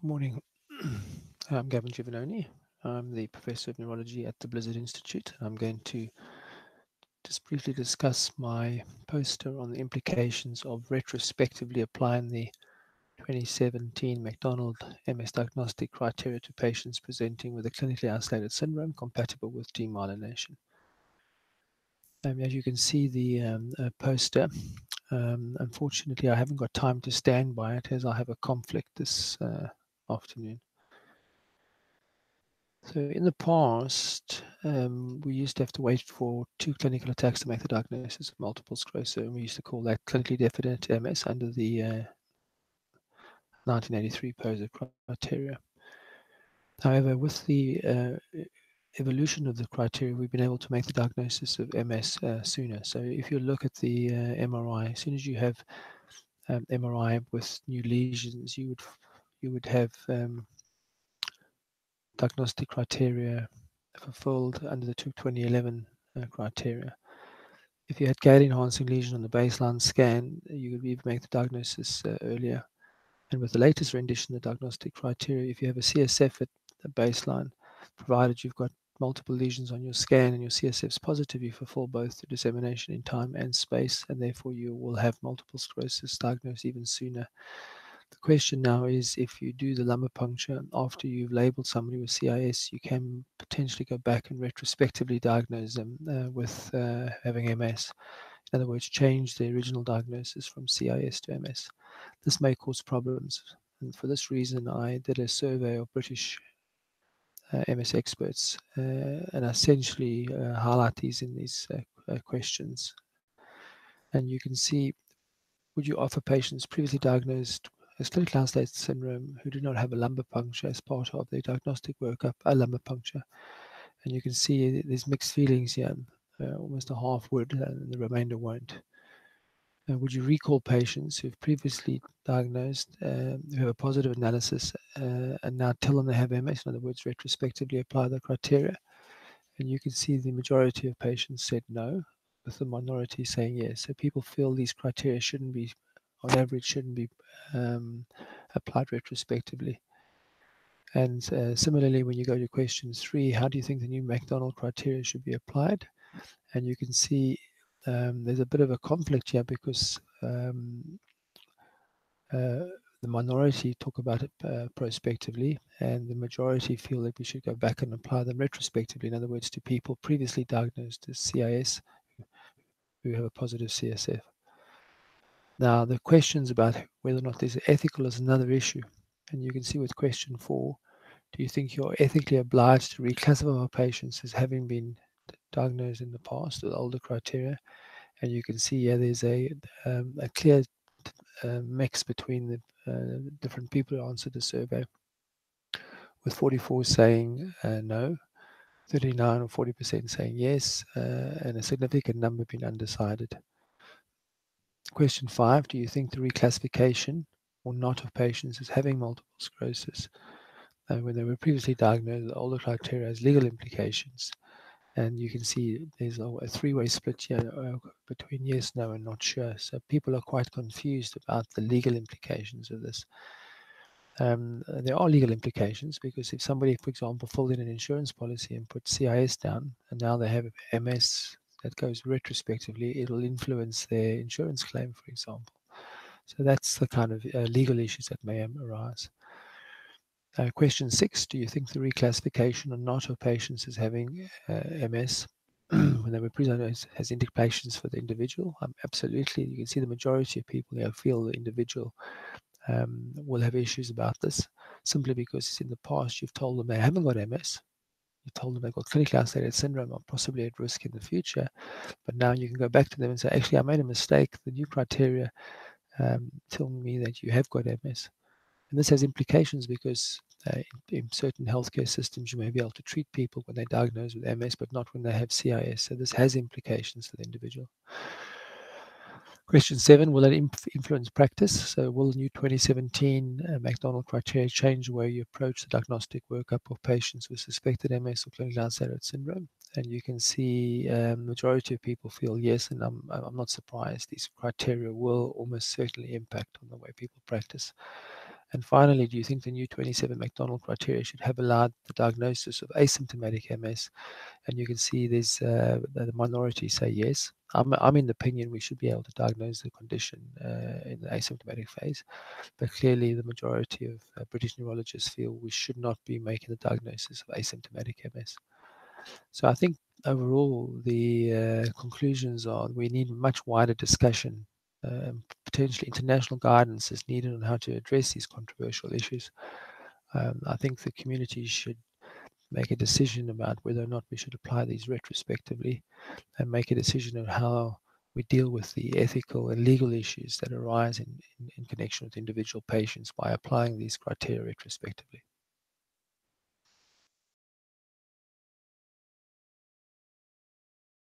Good morning. I'm Gavin Giovanoni. I'm the Professor of Neurology at the Blizzard Institute. I'm going to just briefly discuss my poster on the implications of retrospectively applying the 2017 McDonald MS Diagnostic Criteria to patients presenting with a clinically isolated syndrome compatible with demyelination. As you can see the poster, unfortunately I haven't got time to stand by it as I have a conflict this afternoon. So in the past, we used to have to wait for 2 clinical attacks to make the diagnosis of multiple sclerosis, and we used to call that clinically definite MS under the 1983 POSA criteria. However, with the evolution of the criteria, we've been able to make the diagnosis of MS sooner. So if you look at the MRI, as soon as you have MRI with new lesions, you would have diagnostic criteria fulfilled under the 2011 criteria. If you had gait-enhancing lesion on the baseline scan, you could even make the diagnosis earlier. And with the latest rendition of the diagnostic criteria, if you have a CSF at the baseline, provided you've got multiple lesions on your scan and your CSF is positive, you fulfill both the dissemination in time and space, and therefore you will have multiple sclerosis diagnosed even sooner. The question now is, if you do the lumbar puncture after you've labeled somebody with CIS, you can potentially go back and retrospectively diagnose them with having MS. In other words, change the original diagnosis from CIS to MS. This may cause problems, and for this reason I did a survey of British MS experts, and essentially highlight these in these questions. And you can see, would you offer patients previously diagnosed as clinically isolated syndrome who do not have a lumbar puncture as part of their diagnostic workup, a lumbar puncture? And you can see there's mixed feelings here. Almost a half would, and the remainder won't. Would you recall patients who've previously diagnosed, who have a positive analysis, and now tell them they have MS? In other words, retrospectively apply the criteria. And you can see the majority of patients said no, with the minority saying yes. So people feel these criteria shouldn't be, on average, shouldn't be applied retrospectively. And similarly, when you go to question 3, how do you think the new McDonald criteria should be applied? And you can see there's a bit of a conflict here because the minority talk about it prospectively, and the majority feel that we should go back and apply them retrospectively. In other words, to people previously diagnosed as CIS who have a positive CSF. Now, the questions about whether or not there's ethical is another issue. And you can see with question 4, do you think you're ethically obliged to reclassify patients as having been diagnosed in the past with older criteria? And you can see here there's a clear mix between the different people who answered the survey, with 44 saying no, 39 or 40% saying yes, and a significant number being undecided. Question 5, do you think the reclassification or not of patients as having multiple sclerosis when they were previously diagnosed with older criteria has legal implications? And you can see there's a three-way split here between yes, no, and not sure. So people are quite confused about the legal implications of this. There are legal implications, because if somebody, for example, filled in an insurance policy and put CIS down, and now they have MS that goes retrospectively, it'll influence their insurance claim, for example. So that's the kind of legal issues that may arise. Question 6, do you think the reclassification or not of patients as having MS when they were presented has implications for the individual? Absolutely. You can see the majority of people who feel the individual will have issues about this, simply because in the past you've told them they haven't got MS, you told them they've got clinically isolated syndrome or possibly at risk in the future, but now you can go back to them and say, actually, I made a mistake. The new criteria tell me that you have got MS. And this has implications because in certain healthcare systems, you may be able to treat people when they're diagnosed with MS, but not when they have CIS. So this has implications for the individual. Question 7, will it influence practice? So will the new 2017 McDonald criteria change the way you approach the diagnostic workup of patients with suspected MS or clinically isolated syndrome? And you can see the majority of people feel yes, and I'm not surprised. These criteria will almost certainly impact on the way people practice. And finally, do you think the new 27 McDonald criteria should have allowed the diagnosis of asymptomatic MS? And you can see there's the minority say yes. I'm in the opinion we should be able to diagnose the condition in the asymptomatic phase, but clearly the majority of British neurologists feel we should not be making the diagnosis of asymptomatic MS. So I think overall the conclusions are we need much wider discussion. Potentially international guidance is needed on how to address these controversial issues. I think the community should make a decision about whether or not we should apply these retrospectively, and make a decision on how we deal with the ethical and legal issues that arise in connection with individual patients by applying these criteria retrospectively.